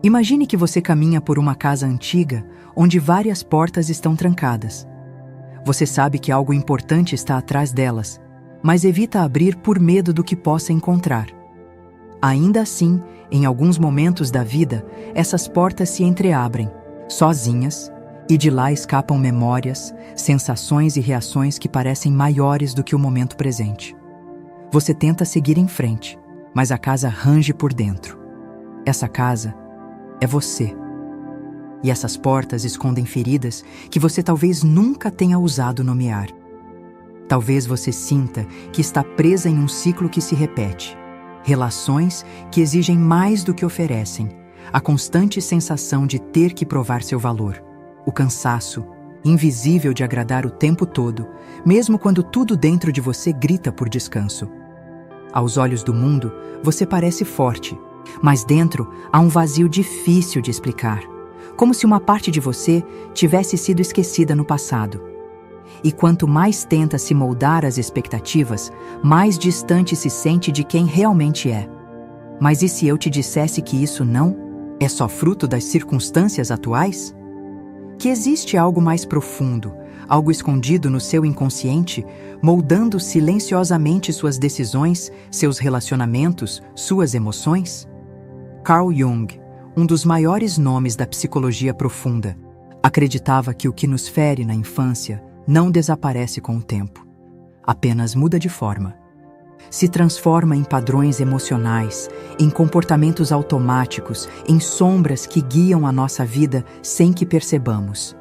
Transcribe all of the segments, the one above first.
Imagine que você caminha por uma casa antiga, onde várias portas estão trancadas. Você sabe que algo importante está atrás delas, mas evita abrir por medo do que possa encontrar. Ainda assim, em alguns momentos da vida, essas portas se entreabrem, sozinhas, e de lá escapam memórias, sensações e reações que parecem maiores do que o momento presente. Você tenta seguir em frente, mas a casa range por dentro. Essa casa é você. E essas portas escondem feridas que você talvez nunca tenha ousado nomear. Talvez você sinta que está presa em um ciclo que se repete. Relações que exigem mais do que oferecem. A constante sensação de ter que provar seu valor. O cansaço, invisível de agradar o tempo todo, mesmo quando tudo dentro de você grita por descanso. Aos olhos do mundo, você parece forte, mas dentro há um vazio difícil de explicar, como se uma parte de você tivesse sido esquecida no passado. E quanto mais tenta se moldar às expectativas, mais distante se sente de quem realmente é. Mas e se eu te dissesse que isso não é só fruto das circunstâncias atuais? Que existe algo mais profundo, algo escondido no seu inconsciente, moldando silenciosamente suas decisões, seus relacionamentos, suas emoções? Carl Jung, um dos maiores nomes da psicologia profunda, acreditava que o que nos fere na infância não desaparece com o tempo, apenas muda de forma. Se transforma em padrões emocionais, em comportamentos automáticos, em sombras que guiam a nossa vida sem que percebamos.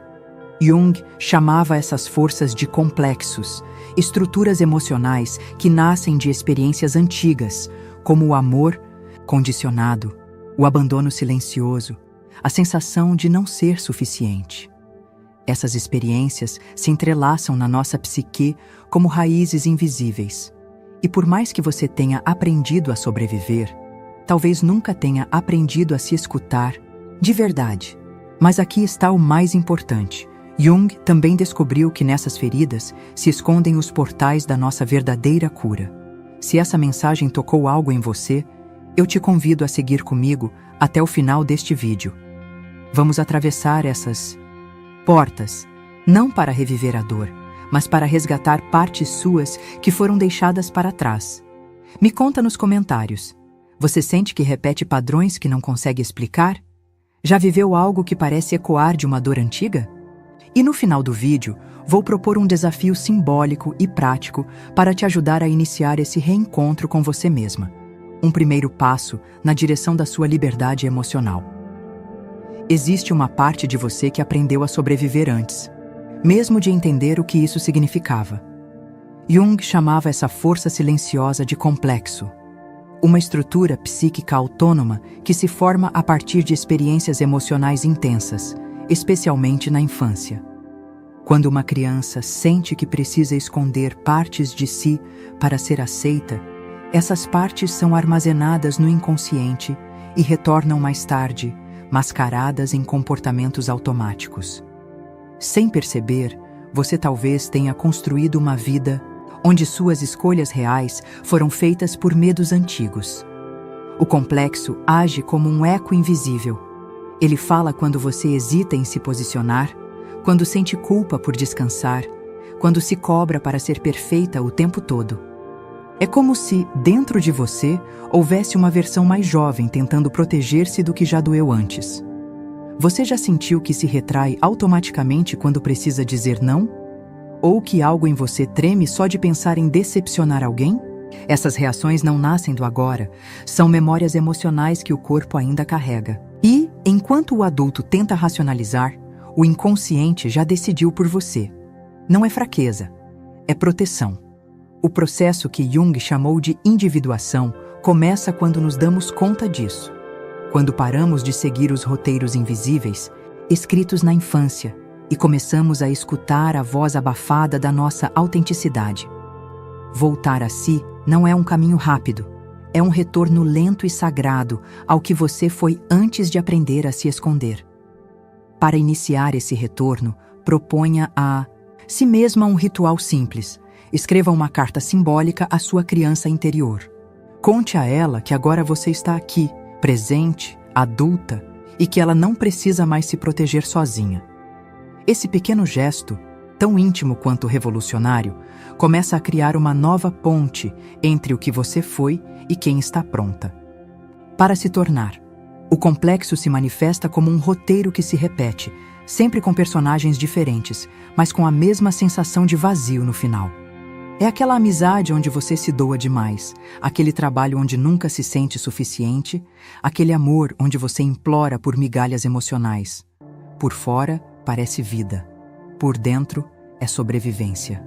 Jung chamava essas forças de complexos, estruturas emocionais que nascem de experiências antigas, como o amor condicionado, o abandono silencioso, a sensação de não ser suficiente. Essas experiências se entrelaçam na nossa psique como raízes invisíveis. E por mais que você tenha aprendido a sobreviver, talvez nunca tenha aprendido a se escutar de verdade. Mas aqui está o mais importante. Jung também descobriu que nessas feridas se escondem os portais da nossa verdadeira cura. Se essa mensagem tocou algo em você, eu te convido a seguir comigo até o final deste vídeo. Vamos atravessar essas portas, não para reviver a dor, mas para resgatar partes suas que foram deixadas para trás. Me conta nos comentários. Você sente que repete padrões que não consegue explicar? Já viveu algo que parece ecoar de uma dor antiga? E no final do vídeo, vou propor um desafio simbólico e prático para te ajudar a iniciar esse reencontro com você mesma. Um primeiro passo na direção da sua liberdade emocional. Existe uma parte de você que aprendeu a sobreviver antes, mesmo de entender o que isso significava. Jung chamava essa força silenciosa de complexo, uma estrutura psíquica autônoma que se forma a partir de experiências emocionais intensas, especialmente na infância. Quando uma criança sente que precisa esconder partes de si para ser aceita, essas partes são armazenadas no inconsciente e retornam mais tarde, mascaradas em comportamentos automáticos. Sem perceber, você talvez tenha construído uma vida onde suas escolhas reais foram feitas por medos antigos. O complexo age como um eco invisível. Ele fala quando você hesita em se posicionar, quando sente culpa por descansar, quando se cobra para ser perfeita o tempo todo. É como se, dentro de você, houvesse uma versão mais jovem tentando proteger-se do que já doeu antes. Você já sentiu que se retrai automaticamente quando precisa dizer não? Ou que algo em você treme só de pensar em decepcionar alguém? Essas reações não nascem do agora, são memórias emocionais que o corpo ainda carrega. E, enquanto o adulto tenta racionalizar, o inconsciente já decidiu por você. Não é fraqueza, é proteção. O processo que Jung chamou de individuação começa quando nos damos conta disso. Quando paramos de seguir os roteiros invisíveis, escritos na infância, e começamos a escutar a voz abafada da nossa autenticidade. Voltar a si não é um caminho rápido, é um retorno lento e sagrado ao que você foi antes de aprender a se esconder. Para iniciar esse retorno, proponha a si mesma um ritual simples. Escreva uma carta simbólica à sua criança interior. Conte a ela que agora você está aqui, presente, adulta, e que ela não precisa mais se proteger sozinha. Esse pequeno gesto, tão íntimo quanto revolucionário, começa a criar uma nova ponte entre o que você foi e quem está pronta para se tornar. O complexo se manifesta como um roteiro que se repete, sempre com personagens diferentes, mas com a mesma sensação de vazio no final. É aquela amizade onde você se doa demais, aquele trabalho onde nunca se sente suficiente, aquele amor onde você implora por migalhas emocionais. Por fora, parece vida. Por dentro, é sobrevivência.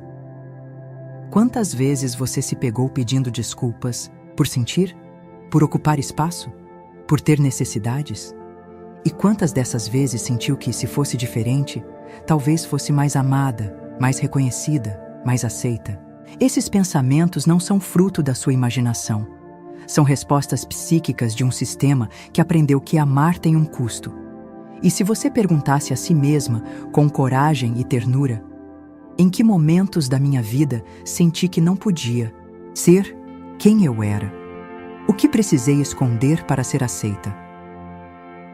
Quantas vezes você se pegou pedindo desculpas por sentir? Por ocupar espaço? Por ter necessidades? E quantas dessas vezes sentiu que, se fosse diferente, talvez fosse mais amada, mais reconhecida, mais aceita? Esses pensamentos não são fruto da sua imaginação. São respostas psíquicas de um sistema que aprendeu que amar tem um custo. E se você perguntasse a si mesma, com coragem e ternura, em que momentos da minha vida senti que não podia ser quem eu era? O que precisei esconder para ser aceita?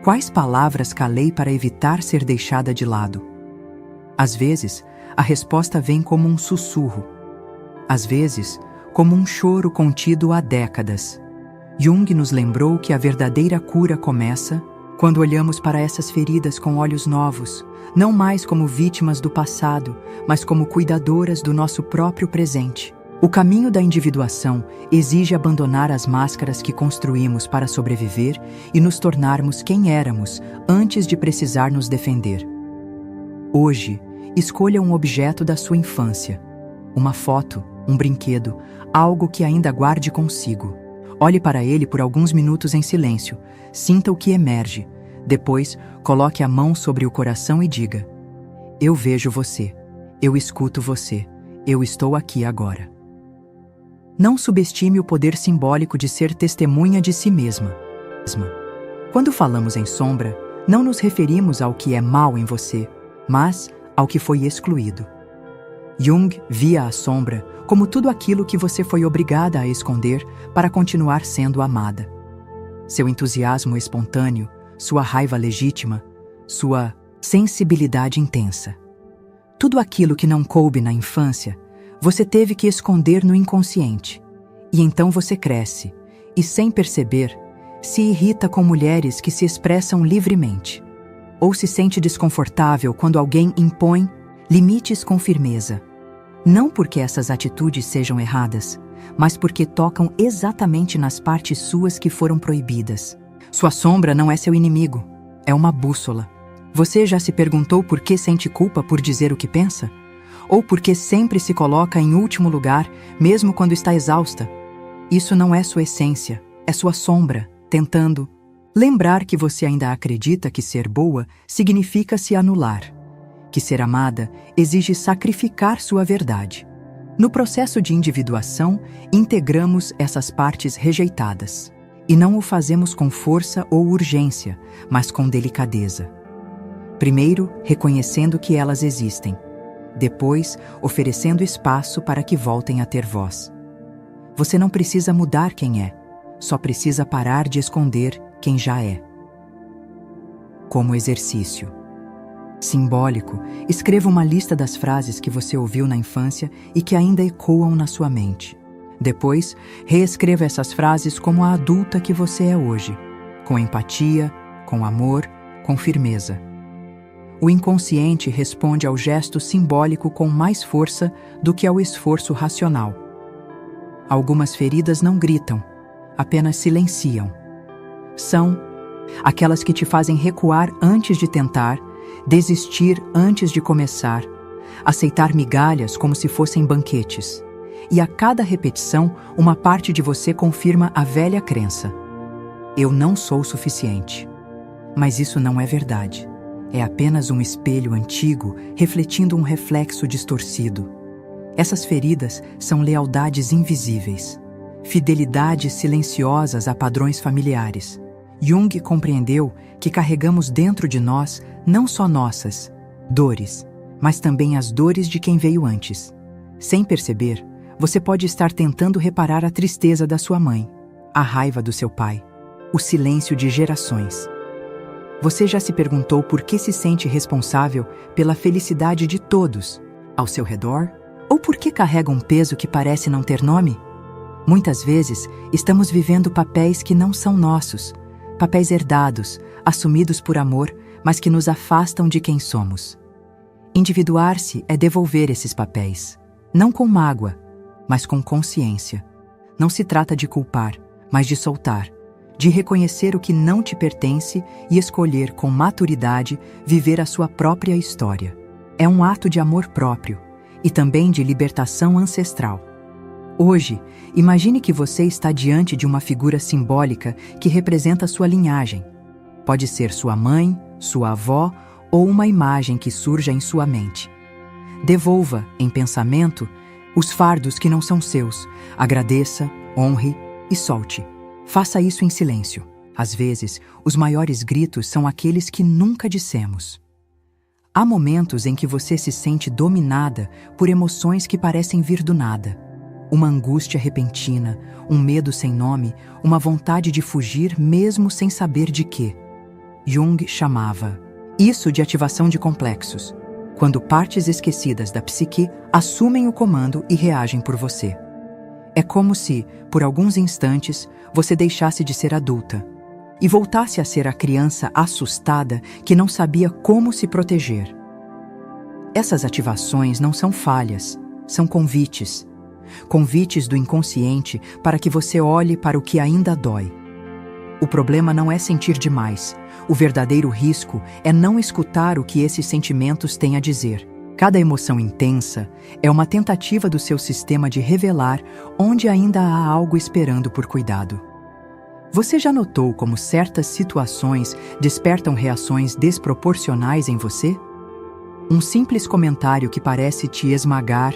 Quais palavras calei para evitar ser deixada de lado? Às vezes, a resposta vem como um sussurro. Às vezes, como um choro contido há décadas. Jung nos lembrou que a verdadeira cura começa quando olhamos para essas feridas com olhos novos, não mais como vítimas do passado, mas como cuidadoras do nosso próprio presente. O caminho da individuação exige abandonar as máscaras que construímos para sobreviver e nos tornarmos quem éramos antes de precisar nos defender. Hoje, escolha um objeto da sua infância, uma foto, um brinquedo, algo que ainda guarde consigo. Olhe para ele por alguns minutos em silêncio, sinta o que emerge. Depois, coloque a mão sobre o coração e diga: eu vejo você, eu escuto você, eu estou aqui agora. Não subestime o poder simbólico de ser testemunha de si mesma. Quando falamos em sombra, não nos referimos ao que é mal em você, mas ao que foi excluído. Jung via a sombra como tudo aquilo que você foi obrigada a esconder para continuar sendo amada. Seu entusiasmo espontâneo, sua raiva legítima, sua sensibilidade intensa. Tudo aquilo que não coube na infância, você teve que esconder no inconsciente. E então você cresce, e sem perceber, se irrita com mulheres que se expressam livremente. Ou se sente desconfortável quando alguém impõe limites com firmeza. Não porque essas atitudes sejam erradas, mas porque tocam exatamente nas partes suas que foram proibidas. Sua sombra não é seu inimigo, é uma bússola. Você já se perguntou por que sente culpa por dizer o que pensa? Ou porque sempre se coloca em último lugar, mesmo quando está exausta? Isso não é sua essência, é sua sombra, tentando lembrar que você ainda acredita que ser boa significa se anular, que ser amada exige sacrificar sua verdade. No processo de individuação, integramos essas partes rejeitadas. E não o fazemos com força ou urgência, mas com delicadeza. Primeiro, reconhecendo que elas existem. Depois, oferecendo espaço para que voltem a ter voz. Você não precisa mudar quem é, só precisa parar de esconder quem já é. Como exercício simbólico, escreva uma lista das frases que você ouviu na infância e que ainda ecoam na sua mente. Depois, reescreva essas frases como a adulta que você é hoje, com empatia, com amor, com firmeza. O inconsciente responde ao gesto simbólico com mais força do que ao esforço racional. Algumas feridas não gritam, apenas silenciam. São aquelas que te fazem recuar antes de tentar, desistir antes de começar, aceitar migalhas como se fossem banquetes. E a cada repetição, uma parte de você confirma a velha crença: eu não sou suficiente. Mas isso não é verdade. É apenas um espelho antigo refletindo um reflexo distorcido. Essas feridas são lealdades invisíveis, fidelidades silenciosas a padrões familiares. Jung compreendeu que carregamos dentro de nós não só nossas dores, mas também as dores de quem veio antes. Sem perceber, você pode estar tentando reparar a tristeza da sua mãe, a raiva do seu pai, o silêncio de gerações. Você já se perguntou por que se sente responsável pela felicidade de todos ao seu redor? Ou por que carrega um peso que parece não ter nome? Muitas vezes, estamos vivendo papéis que não são nossos, papéis herdados, assumidos por amor, mas que nos afastam de quem somos. Individuar-se é devolver esses papéis, não com mágoa, mas com consciência. Não se trata de culpar, mas de soltar, de reconhecer o que não te pertence e escolher com maturidade viver a sua própria história. É um ato de amor próprio e também de libertação ancestral. Hoje, imagine que você está diante de uma figura simbólica que representa sua linhagem. Pode ser sua mãe, sua avó ou uma imagem que surja em sua mente. Devolva, em pensamento, os fardos que não são seus. Agradeça, honre e solte. Faça isso em silêncio. Às vezes, os maiores gritos são aqueles que nunca dissemos. Há momentos em que você se sente dominada por emoções que parecem vir do nada. Uma angústia repentina, um medo sem nome, uma vontade de fugir mesmo sem saber de quê. Jung chamava isso de ativação de complexos, quando partes esquecidas da psique assumem o comando e reagem por você. É como se, por alguns instantes, você deixasse de ser adulta e voltasse a ser a criança assustada que não sabia como se proteger. Essas ativações não são falhas, são convites. Convites do inconsciente para que você olhe para o que ainda dói. O problema não é sentir demais. O verdadeiro risco é não escutar o que esses sentimentos têm a dizer. Cada emoção intensa é uma tentativa do seu sistema de revelar onde ainda há algo esperando por cuidado. Você já notou como certas situações despertam reações desproporcionais em você? Um simples comentário que parece te esmagar,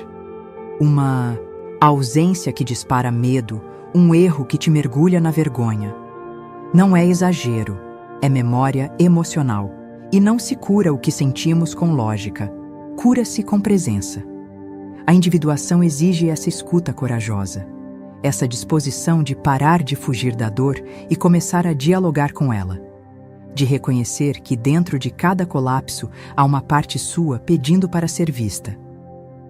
uma ausência que dispara medo, um erro que te mergulha na vergonha. Não é exagero, é memória emocional. E não se cura o que sentimos com lógica. Cura-se com presença. A individuação exige essa escuta corajosa, essa disposição de parar de fugir da dor e começar a dialogar com ela, de reconhecer que dentro de cada colapso há uma parte sua pedindo para ser vista.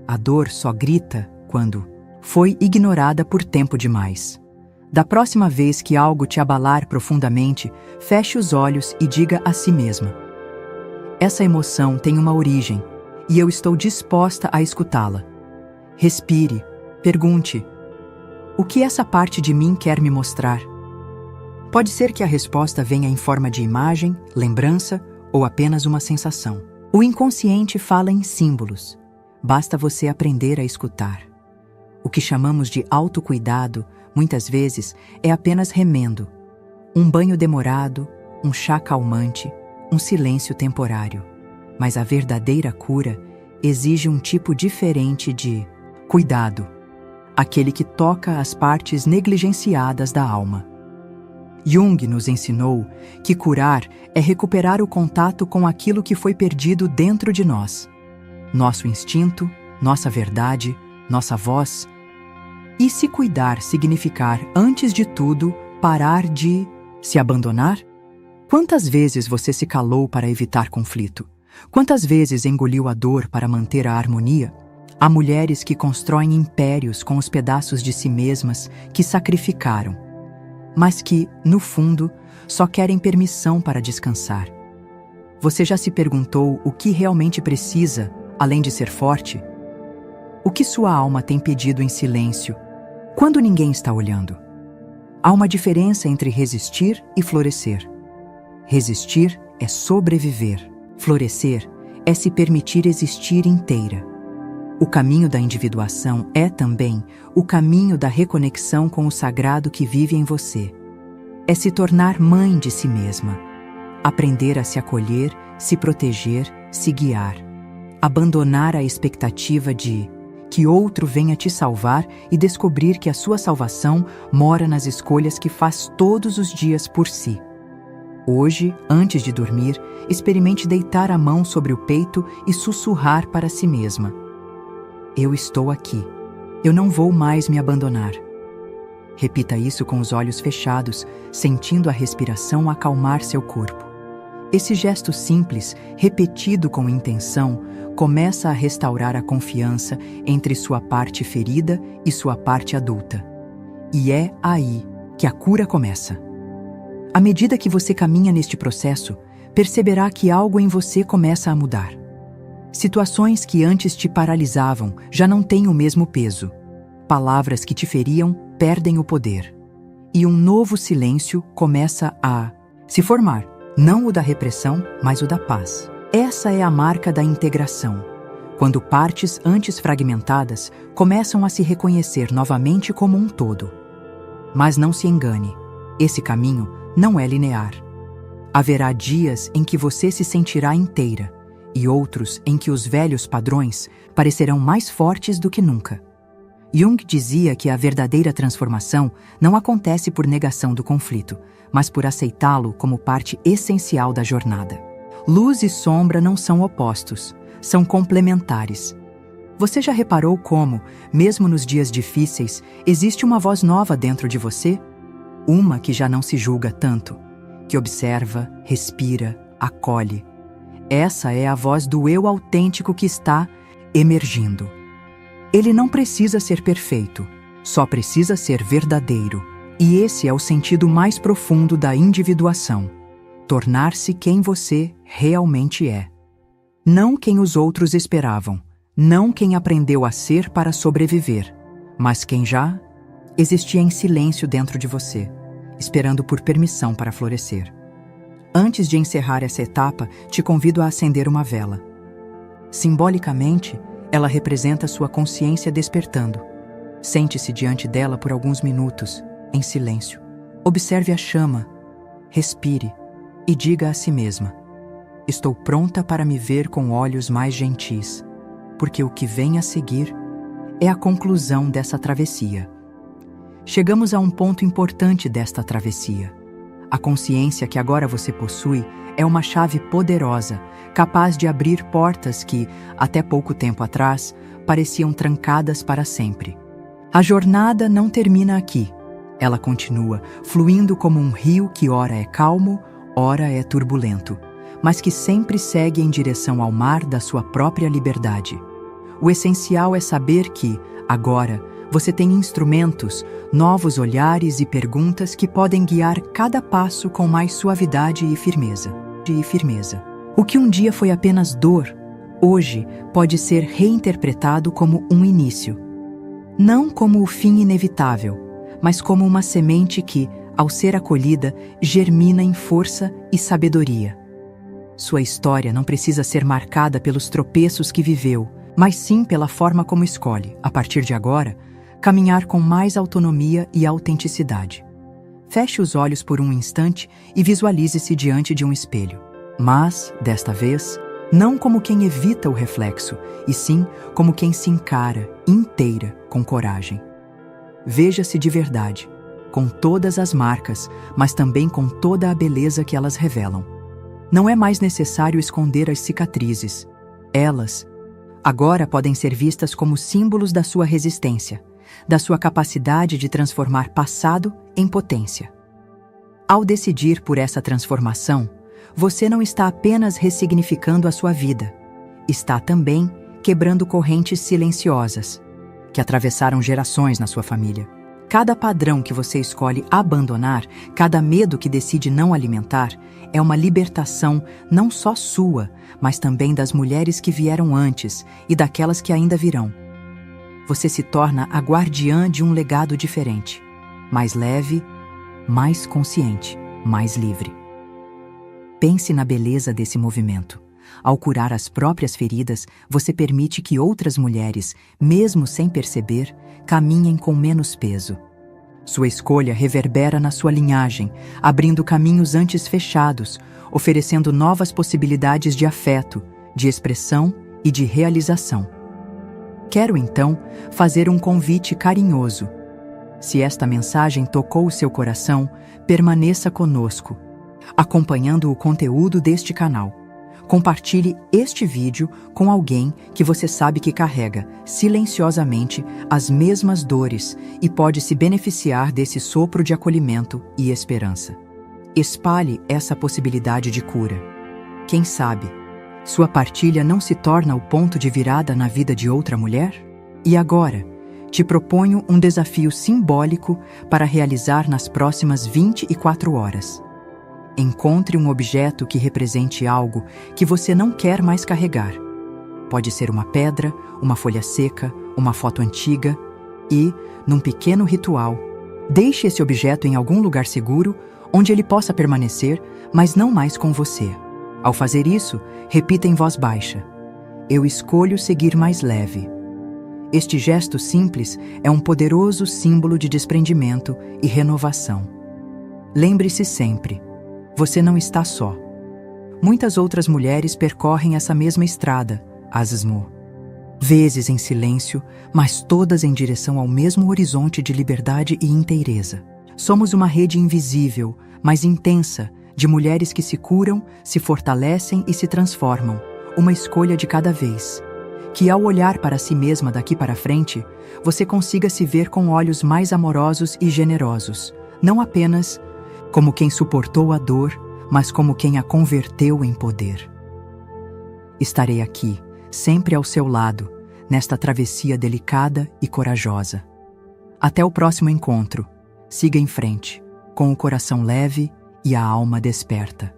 A dor só grita quando foi ignorada por tempo demais. Da próxima vez que algo te abalar profundamente, feche os olhos e diga a si mesma: essa emoção tem uma origem, e eu estou disposta a escutá-la. Respire, pergunte: o que essa parte de mim quer me mostrar? Pode ser que a resposta venha em forma de imagem, lembrança ou apenas uma sensação. O inconsciente fala em símbolos. Basta você aprender a escutar. O que chamamos de autocuidado, muitas vezes, é apenas remendo. Um banho demorado, um chá calmante, um silêncio temporário. Mas a verdadeira cura exige um tipo diferente de cuidado, aquele que toca as partes negligenciadas da alma. Jung nos ensinou que curar é recuperar o contato com aquilo que foi perdido dentro de nós. Nosso instinto, nossa verdade, nossa voz. E se cuidar significar, antes de tudo, parar de se abandonar? Quantas vezes você se calou para evitar conflito? Quantas vezes engoliu a dor para manter a harmonia? Há mulheres que constroem impérios com os pedaços de si mesmas que sacrificaram, mas que, no fundo, só querem permissão para descansar. Você já se perguntou o que realmente precisa, além de ser forte? O que sua alma tem pedido em silêncio, quando ninguém está olhando? Há uma diferença entre resistir e florescer. Resistir é sobreviver. Florescer é se permitir existir inteira. O caminho da individuação é também o caminho da reconexão com o sagrado que vive em você. É se tornar mãe de si mesma. Aprender a se acolher, se proteger, se guiar. Abandonar a expectativa de que outro venha te salvar e descobrir que a sua salvação mora nas escolhas que faz todos os dias por si. Hoje, antes de dormir, experimente deitar a mão sobre o peito e sussurrar para si mesma: eu estou aqui. Eu não vou mais me abandonar. Repita isso com os olhos fechados, sentindo a respiração acalmar seu corpo. Esse gesto simples, repetido com intenção, começa a restaurar a confiança entre sua parte ferida e sua parte adulta. E é aí que a cura começa. À medida que você caminha neste processo, perceberá que algo em você começa a mudar. Situações que antes te paralisavam já não têm o mesmo peso. Palavras que te feriam perdem o poder. E um novo silêncio começa a se formar, não o da repressão, mas o da paz. Essa é a marca da integração, quando partes antes fragmentadas começam a se reconhecer novamente como um todo. Mas não se engane, esse caminho não é linear. Haverá dias em que você se sentirá inteira e outros em que os velhos padrões parecerão mais fortes do que nunca. Jung dizia que a verdadeira transformação não acontece por negação do conflito, mas por aceitá-lo como parte essencial da jornada. Luz e sombra não são opostos, são complementares. Você já reparou como, mesmo nos dias difíceis, existe uma voz nova dentro de você? Uma que já não se julga tanto, que observa, respira, acolhe. Essa é a voz do eu autêntico que está emergindo. Ele não precisa ser perfeito, só precisa ser verdadeiro. E esse é o sentido mais profundo da individuação: tornar-se quem você realmente é. Não quem os outros esperavam, não quem aprendeu a ser para sobreviver, mas quem já existia em silêncio dentro de você, esperando por permissão para florescer. Antes de encerrar essa etapa, te convido a acender uma vela. Simbolicamente, ela representa sua consciência despertando. Sente-se diante dela por alguns minutos, em silêncio. Observe a chama, respire e diga a si mesma: estou pronta para me ver com olhos mais gentis, porque o que vem a seguir é a conclusão dessa travessia. Chegamos a um ponto importante desta travessia. A consciência que agora você possui é uma chave poderosa, capaz de abrir portas que, até pouco tempo atrás, pareciam trancadas para sempre. A jornada não termina aqui. Ela continua, fluindo como um rio que ora é calmo, ora é turbulento, mas que sempre segue em direção ao mar da sua própria liberdade. O essencial é saber que, agora, você tem instrumentos, novos olhares e perguntas que podem guiar cada passo com mais suavidade e firmeza. O que um dia foi apenas dor, hoje pode ser reinterpretado como um início. Não como o fim inevitável, mas como uma semente que, ao ser acolhida, germina em força e sabedoria. Sua história não precisa ser marcada pelos tropeços que viveu, mas sim pela forma como escolhe, a partir de agora, caminhar com mais autonomia e autenticidade. Feche os olhos por um instante e visualize-se diante de um espelho. Mas, desta vez, não como quem evita o reflexo, e sim como quem se encara inteira com coragem. Veja-se de verdade, com todas as marcas, mas também com toda a beleza que elas revelam. Não é mais necessário esconder as cicatrizes. Elas, agora, podem ser vistas como símbolos da sua resistência, da sua capacidade de transformar passado em potência. Ao decidir por essa transformação, você não está apenas ressignificando a sua vida, está também quebrando correntes silenciosas que atravessaram gerações na sua família. Cada padrão que você escolhe abandonar, cada medo que decide não alimentar, é uma libertação não só sua, mas também das mulheres que vieram antes e daquelas que ainda virão. Você se torna a guardiã de um legado diferente, mais leve, mais consciente, mais livre. Pense na beleza desse movimento. Ao curar as próprias feridas, você permite que outras mulheres, mesmo sem perceber, caminhem com menos peso. Sua escolha reverbera na sua linhagem, abrindo caminhos antes fechados, oferecendo novas possibilidades de afeto, de expressão e de realização. Quero, então, fazer um convite carinhoso. Se esta mensagem tocou o seu coração, permaneça conosco, acompanhando o conteúdo deste canal. Compartilhe este vídeo com alguém que você sabe que carrega, silenciosamente, as mesmas dores e pode se beneficiar desse sopro de acolhimento e esperança. Espalhe essa possibilidade de cura. Quem sabe, sua partilha não se torna o ponto de virada na vida de outra mulher? E agora, te proponho um desafio simbólico para realizar nas próximas 24 horas. Encontre um objeto que represente algo que você não quer mais carregar. Pode ser uma pedra, uma folha seca, uma foto antiga e, num pequeno ritual, deixe esse objeto em algum lugar seguro onde ele possa permanecer, mas não mais com você. Ao fazer isso, repita em voz baixa: eu escolho seguir mais leve. Este gesto simples é um poderoso símbolo de desprendimento e renovação. Lembre-se sempre, você não está só. Muitas outras mulheres percorrem essa mesma estrada, vezes em silêncio, mas todas em direção ao mesmo horizonte de liberdade e inteireza. Somos uma rede invisível, mas intensa, de mulheres que se curam, se fortalecem e se transformam, uma escolha de cada vez. Que ao olhar para si mesma daqui para frente, você consiga se ver com olhos mais amorosos e generosos, não apenas como quem suportou a dor, mas como quem a converteu em poder. Estarei aqui, sempre ao seu lado, nesta travessia delicada e corajosa. Até o próximo encontro. Siga em frente, com o coração leve e a alma desperta.